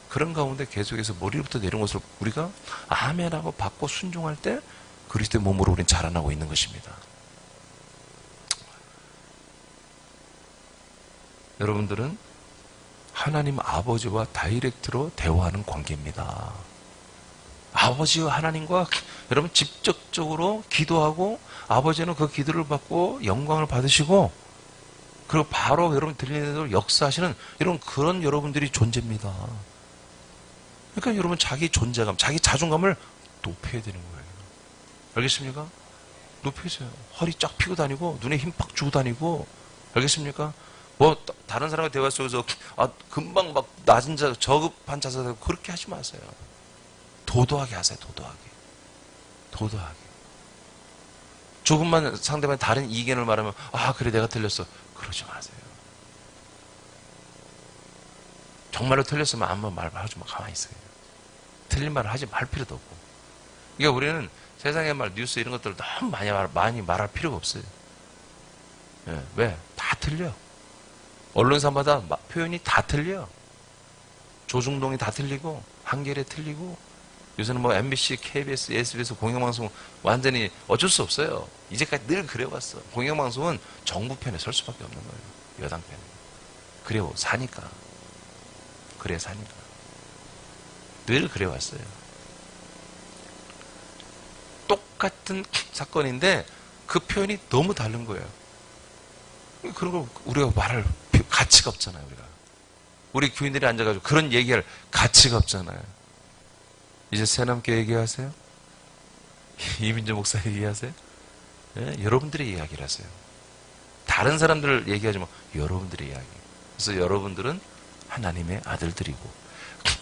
그런 가운데 계속해서 머리부터 내려온 것을 우리가 아멘하고 받고 순종할 때 그리스도의 몸으로 우리는 자라나고 있는 것입니다. 여러분들은 하나님 아버지와 다이렉트로 대화하는 관계입니다. 아버지와 하나님과 여러분 직접적으로 기도하고 아버지는 그 기도를 받고 영광을 받으시고 그리고 바로 여러분 들리는 대로 역사하시는 이런 그런 여러분들이 존재입니다. 그러니까 여러분 자기 존재감, 자기 자존감을 높여야 되는 거예요. 알겠습니까? 높여줘요. 허리 쫙 펴고 다니고 눈에 힘 빡 주고 다니고 알겠습니까? 뭐 다른 사람과 대화 속에서 금방 막 낮은 자 저급한 자세로 그렇게 하지 마세요. 도도하게 하세요. 도도하게. 조금만 상대방이 다른 이견을 말하면 그래 내가 틀렸어. 그러지 마세요. 정말로 틀렸으면 아무 말 하지 마. 가만히 있어요. 틀린 말을 하지 말 필요도 없고. 그러니까 우리는 세상의 말, 뉴스 이런 것들을 너무 많이 말할 필요가 없어요. 왜? 다 틀려. 언론사마다 표현이 다 틀려. 조중동이 다 틀리고 한겨레 틀리고 요새는 뭐 MBC, KBS, SBS 공영방송 완전히 어쩔 수 없어요. 이제까지 늘 그래왔어. 공영방송은 정부 편에 설 수밖에 없는 거예요. 여당 편에. 그래요. 사니까. 그래 사니까. 늘 그래왔어요. 똑같은 사건인데 그 표현이 너무 다른 거예요. 그런 걸 우리가 말할 가치가 없잖아요. 우리 교인들이 앉아가지고 그런 얘기할 가치가 없잖아요. 이제 새남교 얘기하세요? 이민재 목사 얘기하세요? 예? 여러분들이 이야기를 하세요. 다른 사람들 얘기하지 마. 여러분들이 이야기. 그래서 여러분들은 하나님의 아들들이고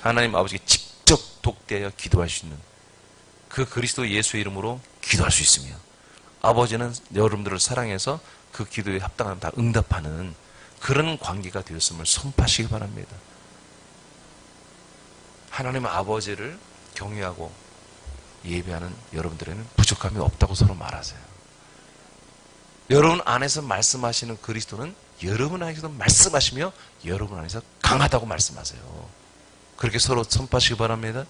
하나님 아버지께 직접 독대하여 기도할 수 있는 그 그리스도 예수의 이름으로 기도할 수 있으며 아버지는 여러분들을 사랑해서 그 기도에 합당하면 다 응답하는 그런 관계가 되었음을 선포하시기 바랍니다. 하나님 아버지를 경외하고 예배하는 여러분들에는 부족함이 없다고 서로 말하세요. 여러분 안에서 말씀하시는 그리스도는 여러분 안에서도 말씀하시며 여러분 안에서 강하다고 말씀하세요. 그렇게 서로 선포하시기 바랍니다.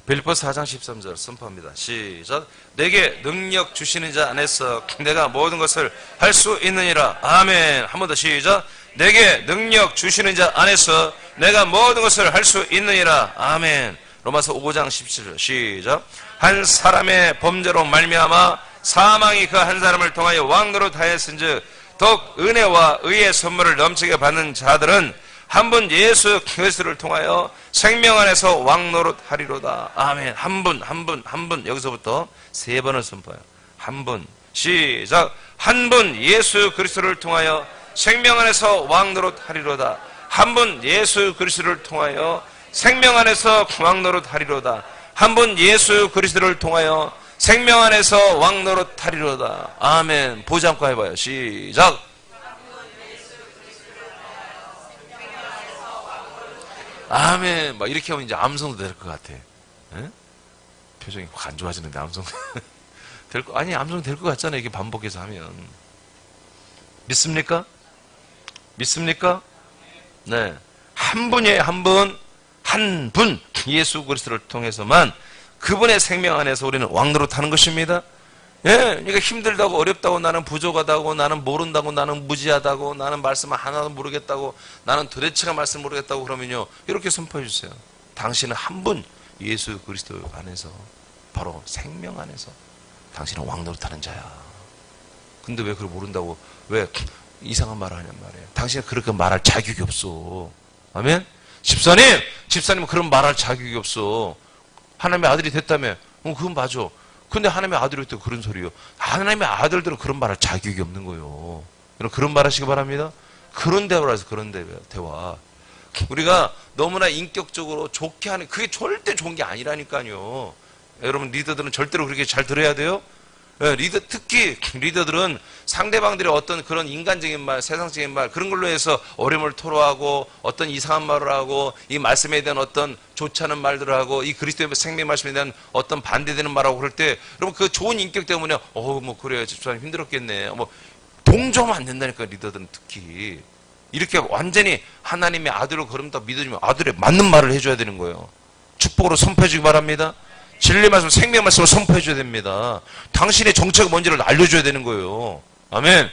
빌립보서 4장 13절 선포합니다. 시작. 내게 능력 주시는 자 안에서 내가 모든 것을 할 수 있느니라. 아멘. 한 번 더 시작. 내게 능력 주시는 자 안에서 내가 모든 것을 할 수 있느니라. 아멘. 로마서 5장 17절 시작. 한 사람의 범죄로 말미암아 사망이 그 한 사람을 통하여 왕노릇 하였은즉 더욱 은혜와 의의 선물을 넘치게 받는 자들은 한 분 예수 그리스도를 통하여 생명 안에서 왕노릇 하리로다. 아멘. 한 분 여기서부터 세 번을 선포해요. 한 분. 시작. 한 분 예수 그리스도를 통하여 생명 안에서 왕노릇 하리로다. 한 분 예수 그리스도를 통하여 생명 안에서 왕노릇 하리로다. 한 분 예수 그리스도를 통하여 생명 안에서 왕노릇 하리로다. 아멘. 보지 않고 해봐요. 시작. 아멘. 막 이렇게 하면 이제 암송도 될 것 같아. 에? 표정이 확 안 좋아지는데 암송 될 거 아니 암송 될 것 같잖아요. 이게 반복해서 하면 믿습니까? 믿습니까? 네. 한 분이에요. 한 분 예수 그리스도를 통해서만 그분의 생명 안에서 우리는 왕노릇 하는 것입니다. 예, 그러니까 힘들다고 어렵다고 나는 부족하다고 나는 모른다고 나는 무지하다고 나는 말씀 하나도 모르겠다고 나는 도대체가 말씀 모르겠다고 그러면요 이렇게 선포해 주세요. 당신은 한 분 예수 그리스도 안에서 바로 생명 안에서 당신은 왕노릇하는 자야. 근데 왜 그걸 모른다고 왜 이상한 말을 하냔 말이에요. 당신은 그렇게 말할 자격이 없어. 아멘. 집사님은 그런 말할 자격이 없어. 하나님의 아들이 됐다며. 그건 맞아. 근데 하나님의 아들이 또 그런 소리요. 하나님의 아들들은 그런 말할 자격이 없는 거예요. 여러분 그런 말 하시기 바랍니다. 그런 대화를 해서 그런 대화. 우리가 너무나 인격적으로 좋게 하는 그게 절대 좋은 게 아니라니까요. 여러분 리더들은 절대로 그렇게 잘 들어야 돼요. 특히 리더들은 상대방들의 어떤 그런 인간적인 말, 세상적인 말 그런 걸로 해서 어려움을 토로하고 어떤 이상한 말을 하고 이 말씀에 대한 어떤 좋지 않은 말들을 하고 이 그리스도의 생명 말씀에 대한 어떤 반대되는 말하고 그럴 때 여러분 그 좋은 인격 때문에 뭐 그래요 집사님 힘들었겠네 뭐 동조하면 안 된다니까. 리더들은 특히 이렇게 완전히 하나님의 아들로 걸음다 믿어주면 아들에 맞는 말을 해줘야 되는 거예요. 축복으로 선포해 주기 바랍니다. 진리 말씀, 생명 말씀을 선포해 줘야 됩니다. 당신의 정체가 뭔지를 알려줘야 되는 거예요. 아멘.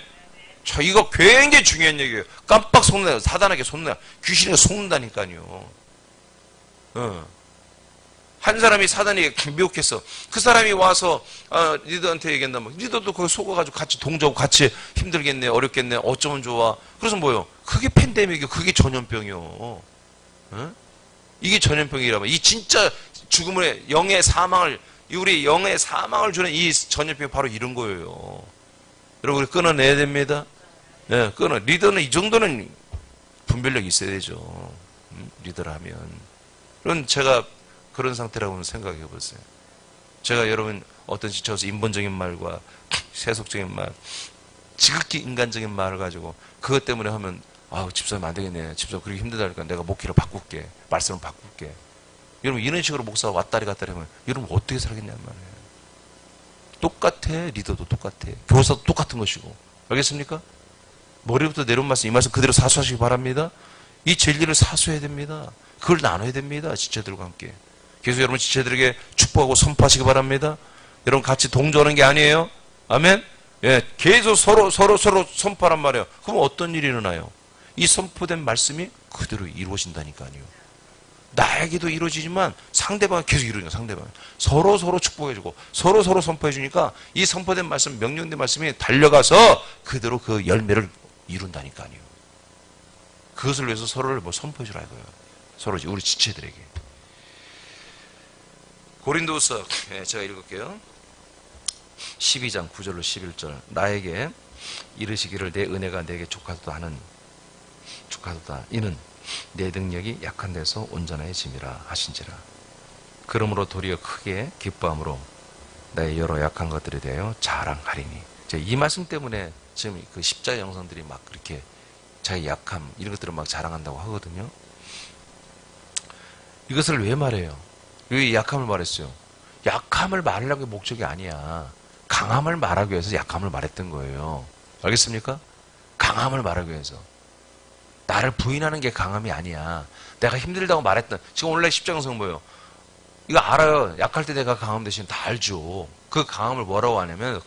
자, 이거 굉장히 중요한 얘기예요. 깜빡 속나요. 사단에게 속나요. 귀신에게 속는다니까요. 한 사람이 사단에게 미혹했어. 그 사람이 와서 리더한테 얘기한다면 리더도 거기 속아가지고 같이 동조하고 같이 힘들겠네, 어렵겠네, 어쩌면 좋아. 그래서 뭐요? 그게 팬데믹이요. 그게 전염병이요. 이게 전염병이라면 이 진짜 죽음의 영의 사망을 우리 영의 사망을 주는 이 전염병이 바로 이런 거예요. 여러분 우리 끊어내야 됩니다. 네, 리더는 이 정도는 분별력이 있어야 되죠. 리더를 하면. 그럼 제가 그런 상태라고 생각해 보세요. 제가 여러분 어떤 지쳐서 인본적인 말과 세속적인 말, 지극히 인간적인 말을 가지고 그것 때문에 하면 집사님 안 되겠네. 집사님 그렇게 힘들다니까 내가 목회를 바꿀게. 말씀을 바꿀게. 여러분 이런 식으로 목사가 왔다리 갔다리 하면 여러분 어떻게 살겠냐는 말이에요. 똑같아. 리더도 똑같아. 교사도 똑같은 것이고. 알겠습니까? 머리부터 내려온 말씀 이 말씀 그대로 사수하시기 바랍니다. 이 진리를 사수해야 됩니다. 그걸 나눠야 됩니다. 지체들과 함께. 계속 여러분 지체들에게 축복하고 선포하시기 바랍니다. 여러분 같이 동조하는 게 아니에요. 아멘. 예, 계속 서로 선포하란 말이에요. 그럼 어떤 일이 일어나요? 이 선포된 말씀이 그대로 이루어진다니까요. 나에게도 이루어지지만 상대방은 계속 이루어져요. 상대방 서로 축복해주고 서로 선포해주니까 이 선포된 말씀, 명령된 말씀이 달려가서 그대로 그 열매를 이룬다니까요. 그것을 위해서 서로를 선포해주라 이거예요. 서로 우리 지체들에게. 고린도후서 제가 읽을게요. 12장 9절로 11절. 나에게 이르시기를 내 은혜가 내게 족하도다 이는 내 능력이 약한 데서 온전해짐이라 하신지라. 그러므로 도리어 크게 기뻐함으로 나의 여러 약한 것들에 대하여 자랑하리니. 이 말씀 때문에 지금 그 십자가 영상들이 막 그렇게 자기 약함 이런 것들을 막 자랑한다고 하거든요. 이것을 왜 말해요? 왜 약함을 말했어요? 약함을 말하려고 목적이 아니야. 강함을 말하기 위해서 약함을 말했던 거예요. 알겠습니까? 강함을 말하기 위해서. 나를 부인하는 게 강함이 아니야. 내가 힘들다고 말했던, 지금 오늘날 십자가성 뭐예요? 이거 알아요. 약할 때 내가 강함 대신 다 알죠. 그 강함을 뭐라고 하냐면,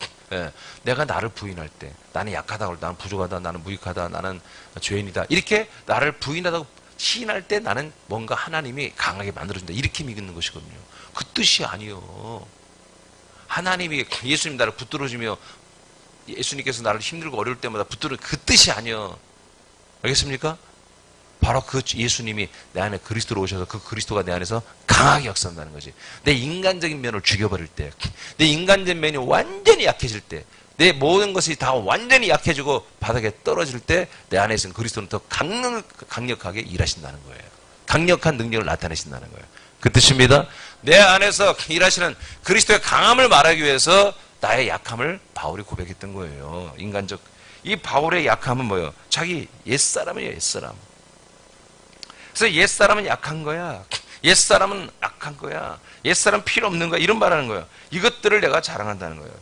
내가 나를 부인할 때, 나는 약하다고, 나는 부족하다, 나는 무익하다, 나는 죄인이다. 이렇게 나를 부인하다고 시인할 때 나는 뭔가 하나님이 강하게 만들어준다. 이렇게 믿는 것이거든요. 그 뜻이 아니요. 하나님이 예수님 나를 붙들어주며 예수님께서 나를 힘들고 어려울 때마다 붙들어 그 뜻이 아니요. 알겠습니까? 바로 그 예수님이 내 안에 그리스도로 오셔서 그 그리스도가 내 안에서 강하게 역사한다는 거지. 내 인간적인 면을 죽여버릴 때, 내 인간적인 면이 완전히 약해질 때, 내 모든 것이 다 완전히 약해지고 바닥에 떨어질 때 내 안에 있는 그리스도는 더 강력하게 일하신다는 거예요. 강력한 능력을 나타내신다는 거예요. 그 뜻입니다. 내 안에서 일하시는 그리스도의 강함을 말하기 위해서 나의 약함을 바울이 고백했던 거예요. 인간적. 이 바울의 약함은 뭐예요? 자기 옛사람이에요. 옛사람. 그래서 옛사람은 약한 거야. 옛사람은 악한 거야. 옛사람 필요 없는 거야. 이런 말하는 거예요. 이것들을 내가 자랑한다는 거예요.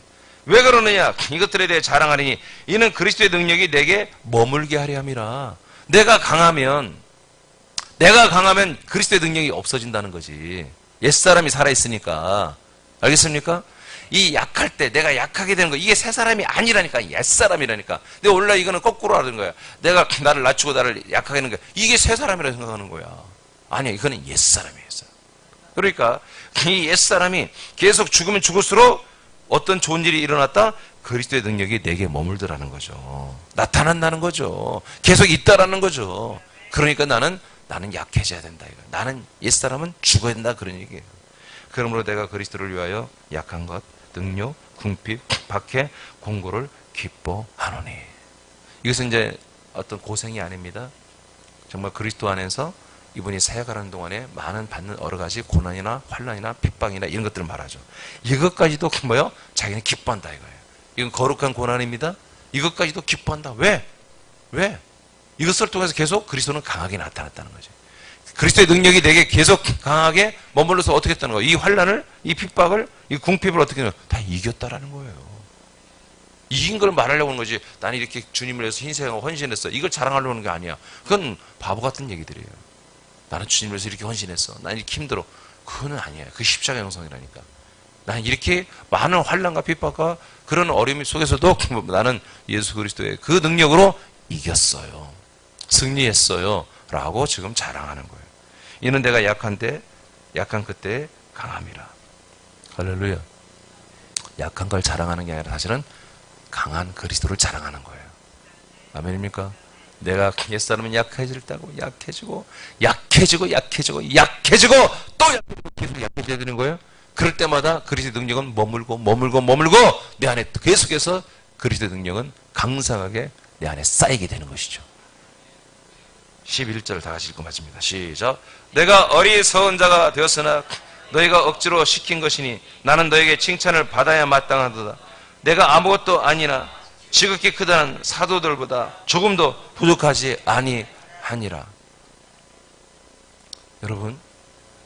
왜 그러느냐? 이것들에 대해 자랑하리니 이는 그리스도의 능력이 내게 머물게 하려 함이라. 내가 강하면 그리스도의 능력이 없어진다는 거지. 옛사람이 살아있으니까. 알겠습니까? 이 약할 때 내가 약하게 되는 거 이게 새 사람이 아니라니까. 옛사람이라니까. 근데 원래 이거는 거꾸로 하는 거야. 내가 나를 낮추고 나를 약하게 하는 거야. 이게 새 사람이라고 생각하는 거야. 아니야. 이거는 옛사람이에요. 그러니까 이 옛사람이 계속 죽으면 죽을수록 어떤 좋은 일이 일어났다? 그리스도의 능력이 내게 머물더라는 거죠. 나타난다는 거죠. 계속 있다라는 거죠. 그러니까 나는 약해져야 된다. 이거. 나는 옛사람은 죽어야 된다. 그런 얘기예요. 그러므로 내가 그리스도를 위하여 약한 것, 능력, 궁핍, 박해, 공고를 기뻐하노니. 이것은 이제 어떤 고생이 아닙니다. 정말 그리스도 안에서 이분이 사역하는 동안에 많은 받는 여러 가지 고난이나 환난이나 핍박이나 이런 것들을 말하죠. 이것까지도 뭐요? 자기는 기뻐한다 이거예요. 이건 거룩한 고난입니다. 이것까지도 기뻐한다. 왜? 이것을 통해서 계속 그리스도는 강하게 나타났다는 거죠. 그리스도의 능력이 내게 계속 강하게 머물러서 어떻게 했다는 거예요? 이 환난을, 이 핍박을, 이 궁핍을 어떻게 했냐면 다 이겼다라는 거예요. 이긴 걸 말하려고 하는 거지. 나는 이렇게 주님을 위해서 희생하고 헌신했어. 이걸 자랑하려고 하는 게 아니야. 그건 바보 같은 얘기들이에요. 나는 주님을 위해서 이렇게 헌신했어. 나는 이렇게 힘들어. 그거는 아니야. 그 십자가 영성이라니까. 나는 이렇게 많은 환난과 핍박과 그런 어려움 속에서도 나는 예수 그리스도의 그 능력으로 이겼어요. 승리했어요. 라고 지금 자랑하는 거예요. 이는 내가 약한 그때 강함이라. 할렐루야. 약한 걸 자랑하는 게 아니라 사실은 강한 그리스도를 자랑하는 거예요. 아멘입니까? 내가 옛사람은 약해지고 또 계속 약해져야 되는 거예요. 그럴 때마다 그리스도의 능력은 머물고 내 안에 계속해서 그리스도의 능력은 강성하게 내 안에 쌓이게 되는 것이죠. 11절 다 같이 읽고 마칩니다. 시작. 내가 어리석은 자가 되었으나 너희가 억지로 시킨 것이니 나는 너에게 칭찬을 받아야 마땅하도다. 내가 아무것도 아니나 지극히 크다는 사도들보다 조금도 부족하지 아니하니라. 여러분,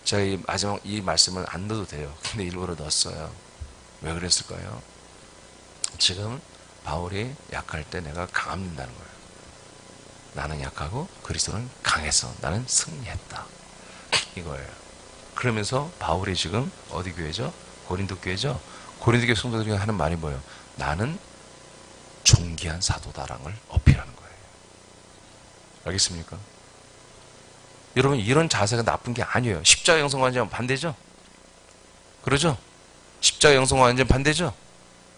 제가 이 마지막 이 말씀을 안 넣어도 돼요. 근데 일부러 넣었어요. 왜 그랬을까요? 지금 바울이 약할 때 내가 강함된다는 거예요. 나는 약하고 그리스도는 강해서 나는 승리했다. 이거예요. 그러면서 바울이 지금 어디 교회죠? 고린도 교회죠? 고린도 교회 성도들이 하는 말이 뭐예요? 나는 존귀한 사도다라는 걸 어필하는 거예요. 알겠습니까? 여러분, 이런 자세가 나쁜 게 아니에요. 십자가 영성 완전 반대죠? 그러죠? 십자가 영성 완전 반대죠?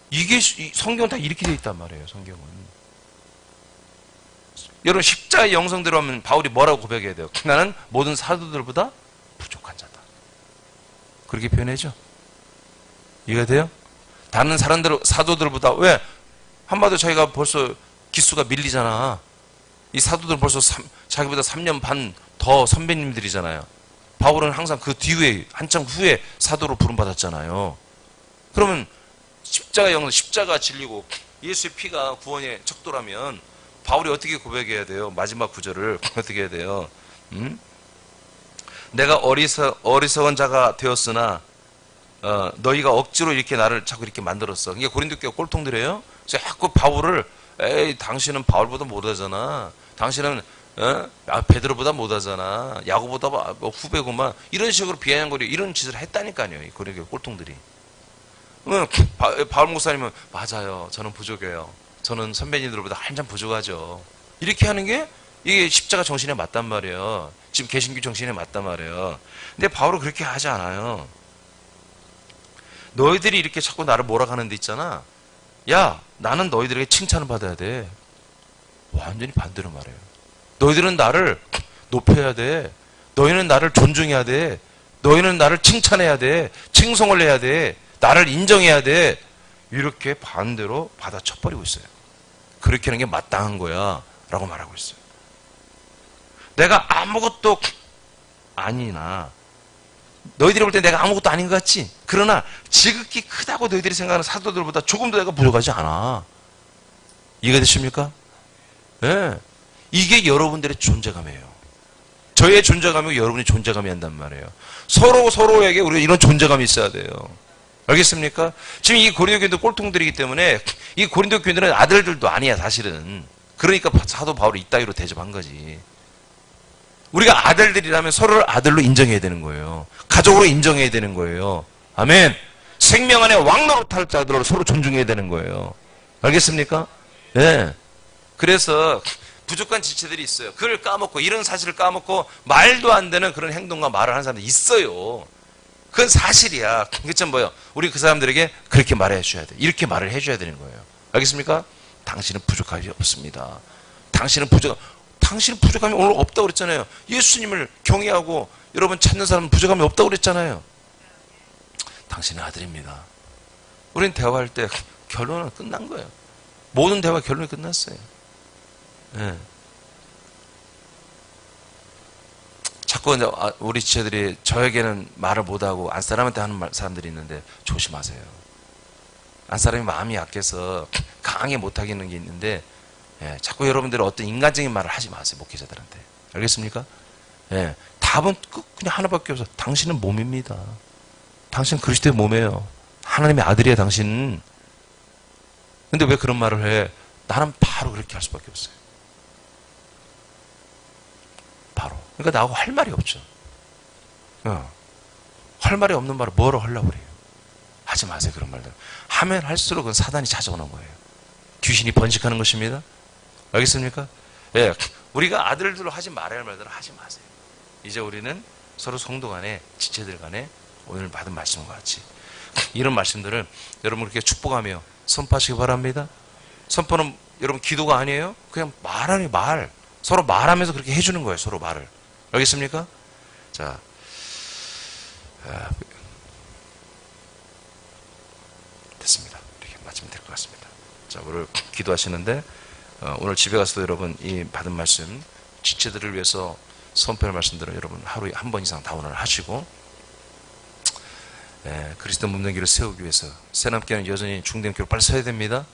이게 성경은 다 이렇게 돼 있단 말이에요. 성경은. 여러분, 십자가 영성대로 하면 바울이 뭐라고 고백해야 돼요? 나는 모든 사도들보다 부족한 자다. 그렇게 표현하죠? 이해가 돼요? 다른 사도들보다, 왜? 한마디로 자기가 벌써 기수가 밀리잖아. 이 사도들은 벌써 자기보다 3년 반 더 선배님들이잖아요. 바울은 항상 그 뒤에, 한참 후에 사도로 부름받았잖아요. 그러면 십자가 질리고 예수의 피가 구원의 척도라면 바울이 어떻게 고백해야 돼요? 마지막 구절을 어떻게 해야 돼요? 내가 어리석은 자가 되었으나 너희가 억지로 이렇게 나를 자꾸 이렇게 만들었어. 이게 고린도 교회 꼴통들이에요. 자꾸 바울을 에이 당신은 바울보다 못하잖아. 당신은 베드로보다 못하잖아. 야고보다 후배구만. 이런 식으로 비아냥거리고 이런 짓을 했다니까요. 이 고린도 교회 꼴통들이. 바울 목사님은 맞아요. 저는 부족해요. 저는 선배님들보다 한참 부족하죠. 이렇게 하는 게 이게 십자가 정신에 맞단 말이에요. 지금 개신교 정신에 맞단 말이에요. 근데 바울은 그렇게 하지 않아요. 너희들이 이렇게 자꾸 나를 몰아가는 데 있잖아. 야, 나는 너희들에게 칭찬을 받아야 돼. 완전히 반대로 말해요. 너희들은 나를 높여야 돼. 너희는 나를 존중해야 돼. 너희는 나를 칭찬해야 돼. 칭송을 해야 돼. 나를 인정해야 돼. 이렇게 반대로 받아쳐버리고 있어요. 그렇게 하는 게 마땅한 거야 라고 말하고 있어요. 내가 아무것도 아니나 너희들이 볼 때 내가 아무것도 아닌 것 같지? 그러나 지극히 크다고 너희들이 생각하는 사도들보다 조금 더 내가 부족하지 않아. 이해가 되십니까? 네. 이게 여러분들의 존재감이에요. 저의 존재감이고 여러분의 존재감이 한단 말이에요. 서로에게 우리가 이런 존재감이 있어야 돼요. 알겠습니까? 지금 이 고린도 교인들 꼴통들이기 때문에 이 고린도 교인들은 아들들도 아니야 사실은. 그러니까 사도 바울이 이따위로 대접한 거지. 우리가 아들들이라면 서로를 아들로 인정해야 되는 거예요. 가족으로 인정해야 되는 거예요. 아멘. 생명 안에 왕노릇할 자들로 서로 존중해야 되는 거예요. 알겠습니까? 네. 그래서 부족한 지체들이 있어요. 그걸 까먹고 이런 사실을 까먹고 말도 안 되는 그런 행동과 말을 하는 사람들이 있어요. 그건 사실이야. 그렇죠 뭐요? 우리 그 사람들에게 그렇게 말해 줘야 돼. 이렇게 말을 해줘야 되는 거예요. 알겠습니까? 당신은 부족함이 없습니다. 당신은 부족함이 오늘 없다고 그랬잖아요. 예수님을 경외하고 여러분 찾는 사람은 부족함이 없다고 그랬잖아요. 당신은 아들입니다. 우리는 대화할 때 결론은 끝난 거예요. 모든 대화 결론이 끝났어요. 네. 자꾸 이제 우리 지체들이 저에게는 말을 못하고 안사람한테 하는 사람들이 있는데 조심하세요. 안사람이 마음이 약해서 강하게 못하겠는 게 있는데 자꾸 여러분들은 어떤 인간적인 말을 하지 마세요. 목회자들한테. 알겠습니까? 답은 그냥 하나밖에 없어. 당신은 몸입니다. 당신은 그리스도의 몸이에요. 하나님의 아들이에요. 당신은. 근데 왜 그런 말을 해? 나는 바로 그렇게 할 수밖에 없어요. 바로. 그러니까 나하고 할 말이 없죠. 할 말이 없는 말을 뭐로 하려고 그래요? 하지 마세요. 그런 말들. 하면 할수록 그건 사단이 찾아오는 거예요. 귀신이 번식하는 것입니다. 알겠습니까? 예, 우리가 아들들로 하지 말아야 할 말들을 하지 마세요. 이제 우리는 서로 성도 간에 지체들 간에 오늘 받은 말씀과 같이 이런 말씀들을 여러분 그렇게 축복하며 선포하시기 바랍니다. 선포는 여러분 기도가 아니에요. 그냥 말하는 말. 서로 말하면서 그렇게 해주는 거예요. 서로 말을. 알겠습니까? 자, 됐습니다. 이렇게 마치면 될 것 같습니다. 자, 오늘 기도하시는데 오늘 집에 가서도 여러분 이 받은 말씀 지체들을 위해서 선포할 말씀들을 여러분 하루에 한 번 이상 다 오늘 하시고 그리스도 몸된 길을 세우기 위해서 새남교회는 여전히 중대교회로 빨리 서야 됩니다.